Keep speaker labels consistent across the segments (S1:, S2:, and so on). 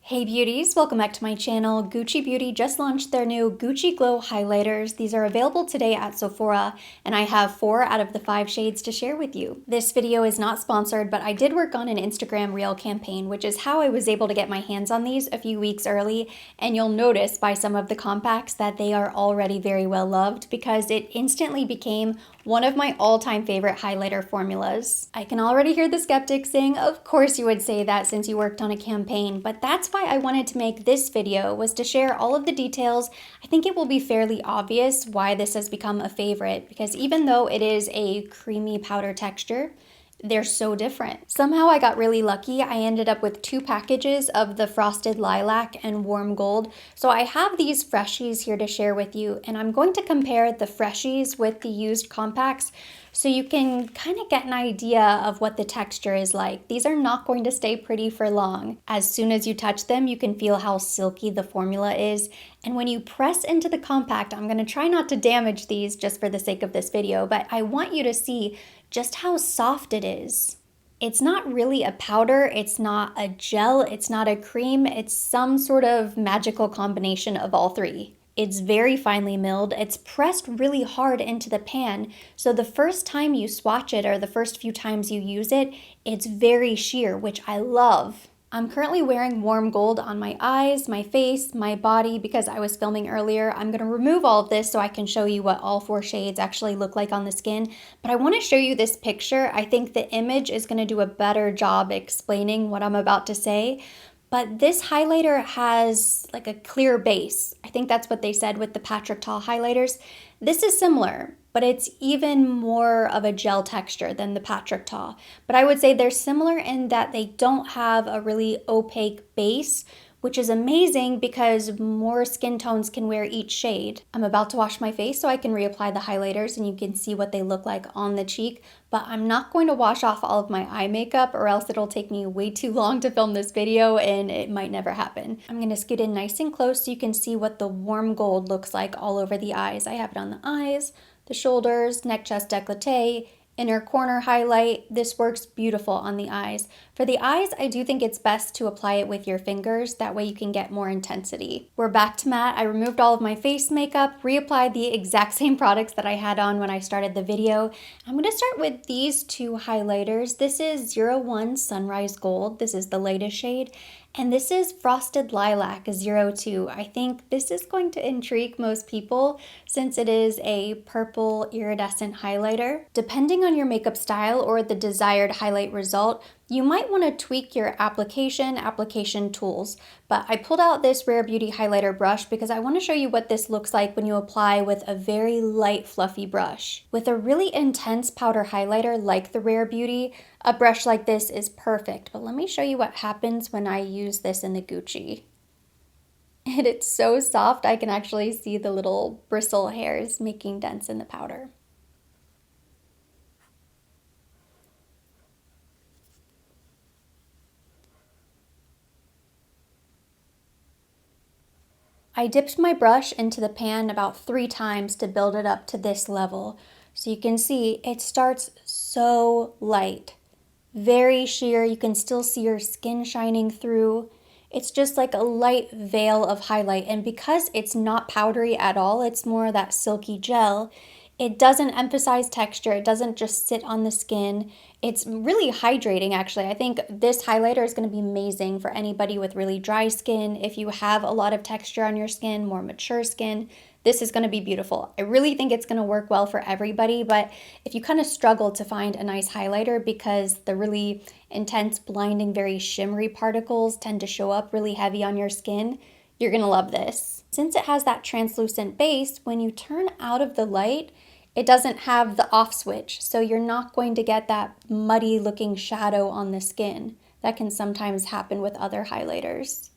S1: Hey beauties, welcome back to my channel. Gucci Beauty just launched their new Gucci Glow highlighters. These are available today at Sephora, and I have 4 out of the 5 shades to share with you. This video is not sponsored, but I did work on an Instagram Reel campaign, which is how I was able to get my hands on these a few weeks early, and you'll notice by some of the compacts that they are already very well loved because it instantly became one of my all-time favorite highlighter formulas. I can already hear the skeptics saying, of course you would say that since you worked on a campaign, but that's why I wanted to make this video, was to share all of the details. I think it will be fairly obvious why this has become a favorite, because even though it is a creamy powder texture, they're so different. Somehow I got really lucky. I ended up with 2 packages of the Frosted Lilac and Warm Gold. So I have these freshies here to share with you, and I'm going to compare the freshies with the used compacts so you can kind of get an idea of what the texture is like. These are not going to stay pretty for long. As soon as you touch them, you can feel how silky the formula is. And when you press into the compact, I'm going to try not to damage these just for the sake of this video, but I want you to see just how soft it is. It's not really a powder, it's not a gel, it's not a cream, it's some sort of magical combination of all 3. It's very finely milled, it's pressed really hard into the pan, so the first time you swatch it or the first few times you use it, it's very sheer, which I love. I'm currently wearing Warm Gold on my eyes, my face, my body because I was filming earlier. I'm going to remove all of this so I can show you what all 4 shades actually look like on the skin. But I want to show you this picture. I think the image is going to do a better job explaining what I'm about to say. But this highlighter has like a clear base. I think that's what they said with the Patrick Ta highlighters. This is similar, but it's even more of a gel texture than the Patrick Ta. But I would say they're similar in that they don't have a really opaque base, which is amazing because more skin tones can wear each shade. I'm about to wash my face so I can reapply the highlighters and you can see what they look like on the cheek, but I'm not going to wash off all of my eye makeup or else it'll take me way too long to film this video and it might never happen. I'm going to scoot in nice and close so you can see what the Warm Gold looks like all over the eyes. I have it on the eyes, the shoulders, neck, chest, décolleté, inner corner highlight. This works beautiful on the eyes. For the eyes, I do think it's best to apply it with your fingers. That way you can get more intensity. We're back to matte. I removed all of my face makeup, reapplied the exact same products that I had on when I started the video. I'm going to start with these 2 highlighters. This is 01 Sunrise Gold. This is the latest shade. And this is Frosted Lilac 02. I think this is going to intrigue most people since it is a purple iridescent highlighter. Depending on your makeup style or the desired highlight result, you might want to tweak your application tools, but I pulled out this Rare Beauty highlighter brush because I want to show you what this looks like when you apply with a very light, fluffy brush. With a really intense powder highlighter like the Rare Beauty, a brush like this is perfect, but let me show you what happens when I use this in the Gucci. And it's so soft, I can actually see the little bristle hairs making dents in the powder. I dipped my brush into the pan about 3 times to build it up to this level. So you can see it starts so light, very sheer. You can still see your skin shining through. It's just like a light veil of highlight. And because it's not powdery at all, it's more that silky gel. It doesn't emphasize texture. It doesn't just sit on the skin. It's really hydrating, actually. I think this highlighter is going to be amazing for anybody with really dry skin. If you have a lot of texture on your skin, more mature skin, this is going to be beautiful. I really think it's going to work well for everybody, but if you kind of struggle to find a nice highlighter because the really intense, blinding, very shimmery particles tend to show up really heavy on your skin, you're going to love this. Since it has that translucent base, when you turn out of the light, it doesn't have the off switch, so you're not going to get that muddy looking shadow on the skin. That can sometimes happen with other highlighters.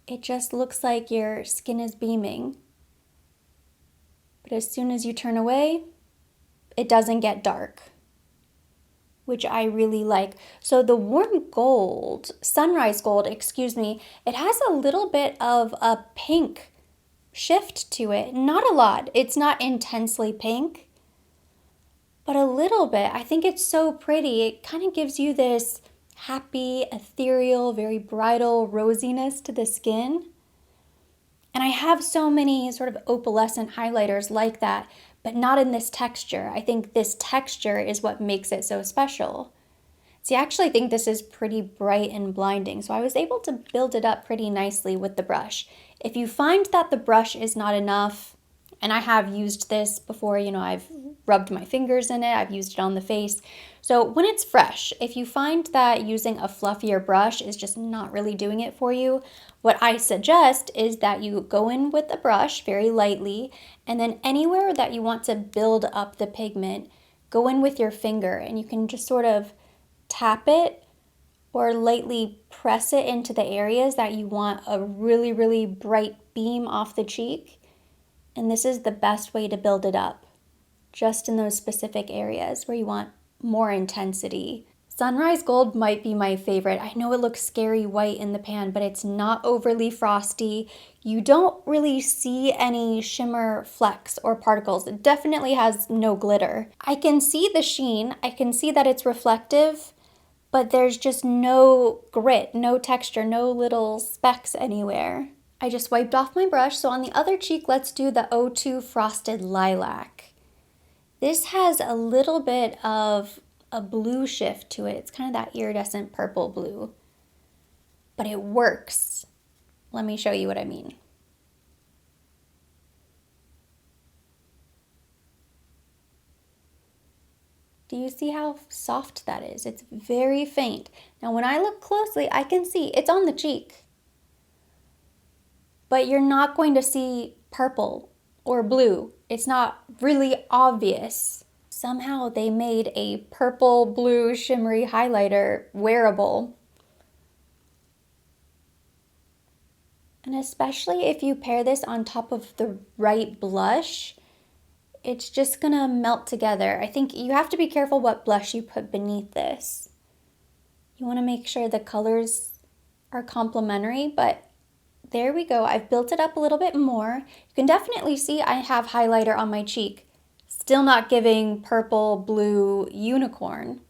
S1: It just looks like your skin is beaming. But as soon as you turn away, it doesn't get dark, which I really like. So the Warm Gold, Sunrise Gold, excuse me, it has a little bit of a pink shift to it. Not a lot. It's not intensely pink, but a little bit. I think it's so pretty. It kind of gives you this happy, ethereal, very bridal rosiness to the skin. And I have so many sort of opalescent highlighters like that, but not in this texture. I think this texture is what makes it so special. See, I actually think this is pretty bright and blinding, so I was able to build it up pretty nicely with the brush. If you find that the brush is not enough, and I have used this before, you know, I've rubbed my fingers in it, I've used it on the face. So when it's fresh, if you find that using a fluffier brush is just not really doing it for you, what I suggest is that you go in with a brush very lightly, and then anywhere that you want to build up the pigment, go in with your finger, and you can just sort of tap it or lightly press it into the areas that you want a really, really bright beam off the cheek. And this is the best way to build it up, just in those specific areas where you want more intensity. Sunrise Gold might be my favorite. I know it looks scary white in the pan, but it's not overly frosty. You don't really see any shimmer flecks or particles. It definitely has no glitter. I can see the sheen. I can see that it's reflective, but there's just no grit, no texture, no little specks anywhere. I just wiped off my brush, so on the other cheek, let's do the O2 Frosted Lilac. This has a little bit of a blue shift to it. It's kind of that iridescent purple blue, but it works. Let me show you what I mean. Do you see how soft that is? It's very faint. Now, when I look closely, I can see it's on the cheek, but you're not going to see purple or blue. It's not really obvious. Somehow they made a purple blue shimmery highlighter wearable. And especially if you pair this on top of the right blush, it's just gonna melt together. I think you have to be careful what blush you put beneath this. You wanna make sure the colors are complementary, but there we go. I've built it up a little bit more. You can definitely see I have highlighter on my cheek. Still not giving purple, blue, unicorn.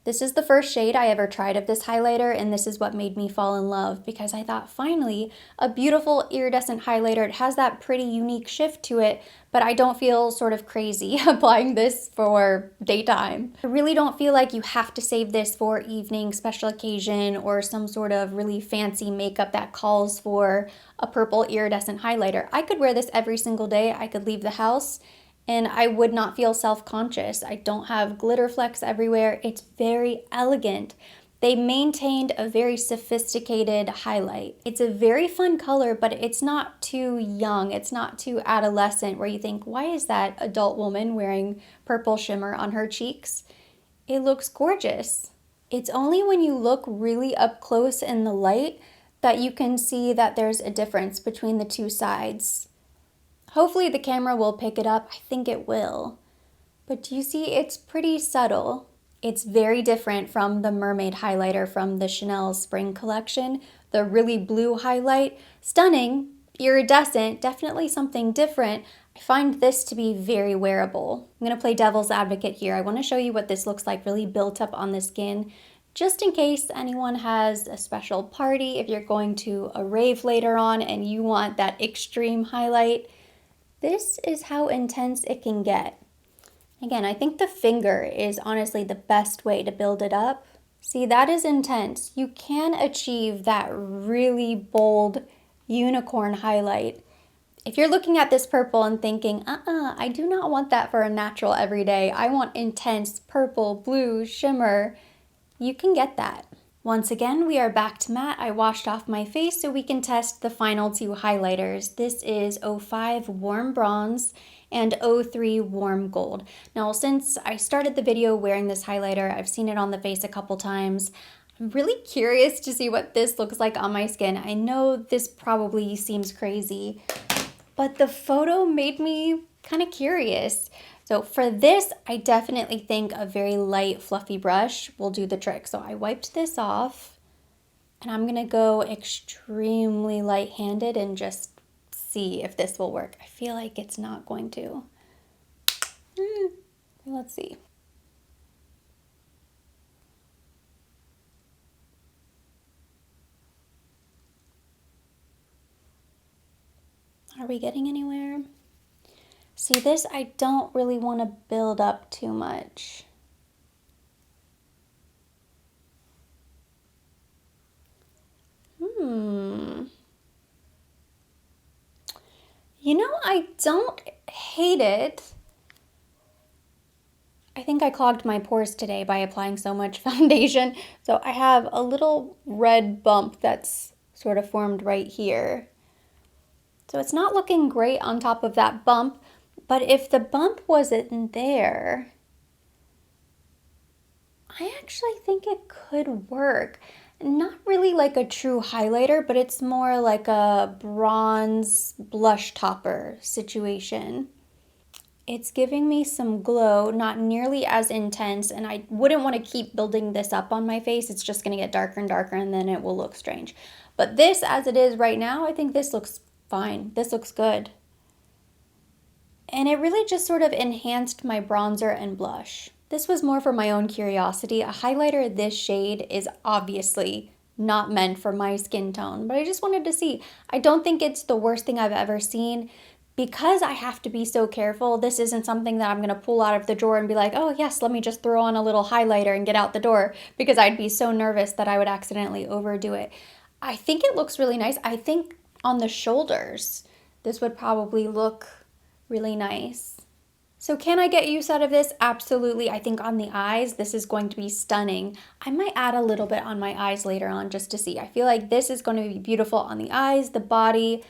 S1: This is the first shade I ever tried of this highlighter, and this is what made me fall in love because I thought, finally, a beautiful iridescent highlighter. It has that pretty unique shift to it, but I don't feel sort of crazy applying this for daytime. I really don't feel like you have to save this for evening, special occasion, or some sort of really fancy makeup that calls for a purple iridescent highlighter. I could wear this every single day. I could leave the house and I would not feel self-conscious. I don't have glitter flecks everywhere. It's very elegant. They maintained a very sophisticated highlight. It's a very fun color, but it's not too young. It's not too adolescent where you think, why is that adult woman wearing purple shimmer on her cheeks? It looks gorgeous. It's only when you look really up close in the light that you can see that there's a difference between the two sides. Hopefully the camera will pick it up. I think it will. But do you see, it's pretty subtle. It's very different from the mermaid highlighter from the Chanel Spring collection. The really blue highlight, stunning, iridescent, definitely something different. I find this to be very wearable. I'm gonna play devil's advocate here. I wanna show you what this looks like really built up on the skin, just in case anyone has a special party, if you're going to a rave later on and you want that extreme highlight. This is how intense it can get. Again, I think the finger is honestly the best way to build it up. See, that is intense. You can achieve that really bold unicorn highlight. If you're looking at this purple and thinking, I do not want that for a natural everyday. I want intense purple, blue, shimmer. You can get that. Once again, we are back to matte. I washed off my face so we can test the final two highlighters. This is 05 Warm Bronze and 03 Warm Gold. Now, since I started the video wearing this highlighter, I've seen it on the face a couple times. I'm really curious to see what this looks like on my skin. I know this probably seems crazy, but the photo made me kind of curious. So for this, I definitely think a very light, fluffy brush will do the trick. So I wiped this off, and I'm gonna go extremely light-handed and just see if this will work. I feel like it's not going to. Let's see. we getting anywhere? See, this I don't really want to build up too much. You know, I don't hate it. I think I clogged my pores today by applying so much foundation. So I have a little red bump that's sort of formed right here. So it's not looking great on top of that bump, but if the bump wasn't there, I actually think it could work. Not really like a true highlighter, but it's more like a bronze blush topper situation. It's giving me some glow, not nearly as intense, and I wouldn't want to keep building this up on my face. It's just going to get darker and darker, and then it will look strange. But this, as it is right now, I think this looks fine. This looks good. And it really just sort of enhanced my bronzer and blush. This was more for my own curiosity. A highlighter this shade is obviously not meant for my skin tone, but I just wanted to see. I don't think it's the worst thing I've ever seen. Because I have to be so careful, this isn't something that I'm going to pull out of the drawer and be like, oh yes, let me just throw on a little highlighter and get out the door, because I'd be so nervous that I would accidentally overdo it. I think it looks really nice. I think on the shoulders, this would probably look really nice. So can I get use out of this? Absolutely. I think on the eyes, this is going to be stunning. I might add a little bit on my eyes later on just to see. I feel like this is going to be beautiful on the eyes, the body.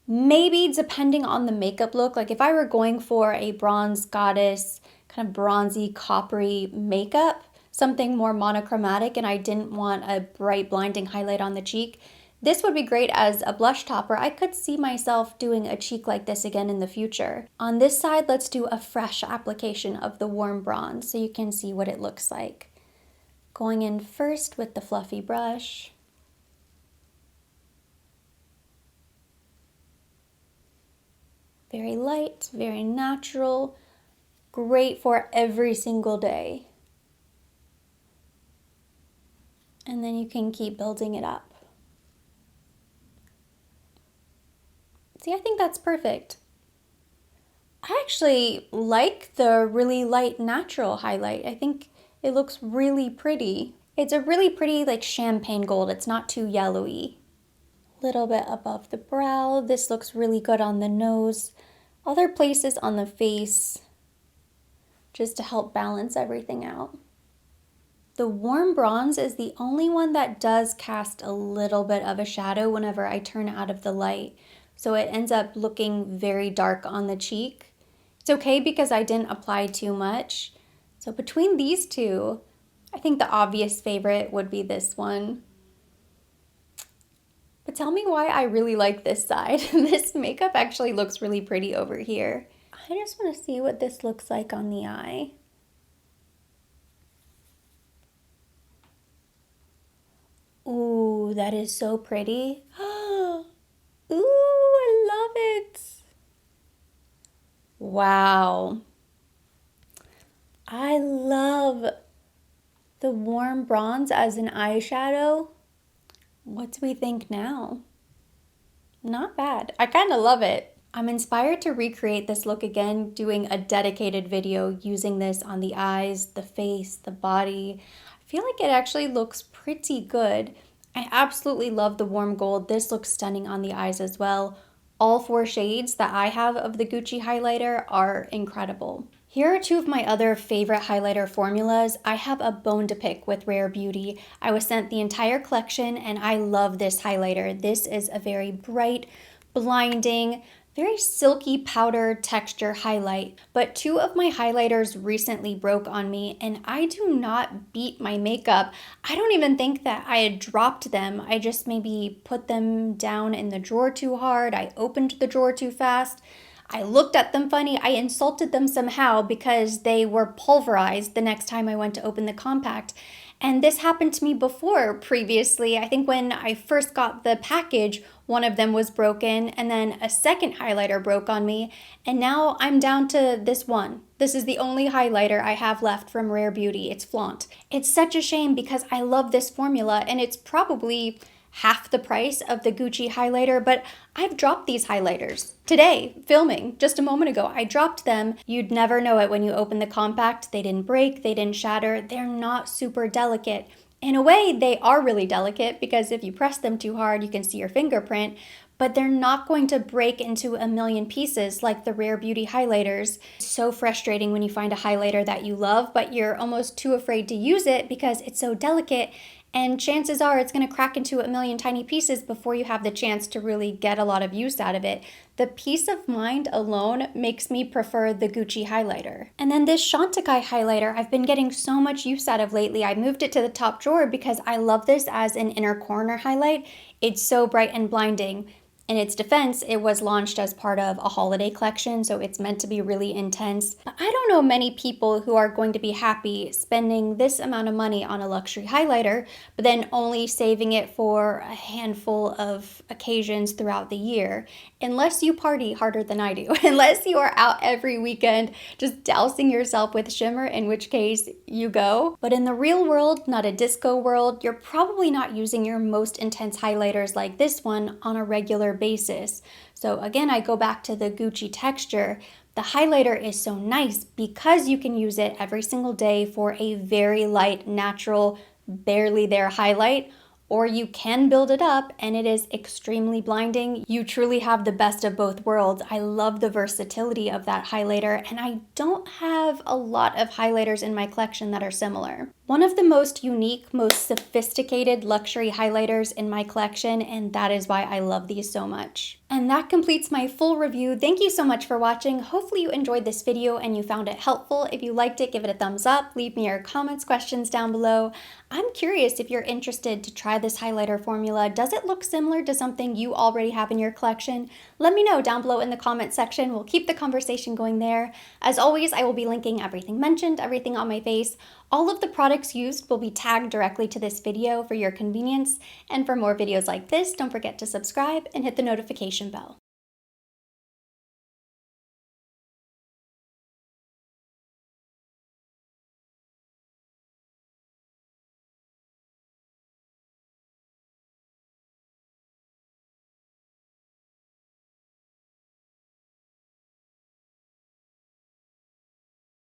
S1: Maybe depending on the makeup look, like if I were going for a bronze goddess, kind of bronzy, coppery makeup, something more monochromatic, and I didn't want a bright, blinding highlight on the cheek, this would be great as a blush topper. I could see myself doing a cheek like this again in the future. On this side, let's do a fresh application of the warm bronze so you can see what it looks like. Going in first with the fluffy brush. Very light, very natural, great for every single day. And then you can keep building it up. See, I think that's perfect. I actually like the really light natural highlight. I think it looks really pretty. It's a really pretty like champagne gold. It's not too yellowy. Little bit above the brow. This looks really good on the nose. Other places on the face, just to help balance everything out. The warm bronze is the only one that does cast a little bit of a shadow whenever I turn out of the light. So it ends up looking very dark on the cheek. It's okay because I didn't apply too much. So between these two, I think the obvious favorite would be this one. But tell me why I really like this side. This makeup actually looks really pretty over here. I just want to see what this looks like on the eye. Ooh, that is so pretty. Ooh, I love it. Wow. I love the warm bronze as an eyeshadow. What do we think now? Not bad. I kind of love it. I'm inspired to recreate this look again, doing a dedicated video using this on the eyes, the face, the body. I feel like it actually looks pretty good. I absolutely love the warm gold. This looks stunning on the eyes as well. All 4 shades that I have of the Gucci highlighter are incredible. Here are 2 of my other favorite highlighter formulas. I have a bone to pick with Rare Beauty. I was sent the entire collection and I love this highlighter. This is a very bright, blinding, very silky powder texture highlight. But 2 of my highlighters recently broke on me and I do not beat my makeup. I don't even think that I had dropped them. I just maybe put them down in the drawer too hard. I opened the drawer too fast. I looked at them funny. I insulted them somehow because they were pulverized the next time I went to open the compact. And this happened to me before previously. I think when I first got the package, one of them was broken and then a second highlighter broke on me. And now I'm down to this one. This is the only highlighter I have left from Rare Beauty. It's Flaunt. It's such a shame because I love this formula and it's probably half the price of the Gucci highlighter, but I've dropped these highlighters. Today, filming, just a moment ago, I dropped them. You'd never know it when you open the compact. They didn't break, they didn't shatter, they're not super delicate. In a way, they are really delicate because if you press them too hard, you can see your fingerprint, but they're not going to break into a million pieces like the Rare Beauty highlighters. It's so frustrating when you find a highlighter that you love, but you're almost too afraid to use it because it's so delicate, and chances are it's going to crack into a million tiny pieces before you have the chance to really get a lot of use out of it. The peace of mind alone makes me prefer the Gucci highlighter. And then this Chantecaille highlighter I've been getting so much use out of lately. I moved it to the top drawer because I love this as an inner corner highlight. It's so bright and blinding. In its defense, it was launched as part of a holiday collection, so it's meant to be really intense. But I don't know many people who are going to be happy spending this amount of money on a luxury highlighter, but then only saving it for a handful of occasions throughout the year. Unless you party harder than I do, unless you are out every weekend just dousing yourself with shimmer, in which case you go. But in the real world, not a disco world, you're probably not using your most intense highlighters like this one on a regular basis. So again, I go back to the Gucci texture. The highlighter is so nice because you can use it every single day for a very light, natural, barely there highlight, or you can build it up and it is extremely blinding. You truly have the best of both worlds. I love the versatility of that highlighter, and I don't have a lot of highlighters in my collection that are similar. One of the most unique, most sophisticated luxury highlighters in my collection, and that is why I love these so much. And that completes my full review. Thank you so much for watching. Hopefully you enjoyed this video and you found it helpful. If you liked it, give it a thumbs up. Leave me your comments, questions down below. I'm curious if you're interested to try this highlighter formula. Does it look similar to something you already have in your collection? Let me know down below in the comment section. We'll keep the conversation going there. As always, I will be linking everything mentioned, everything on my face. All of the products used will be tagged directly to this video for your convenience. And for more videos like this, don't forget to subscribe and hit the notification bell.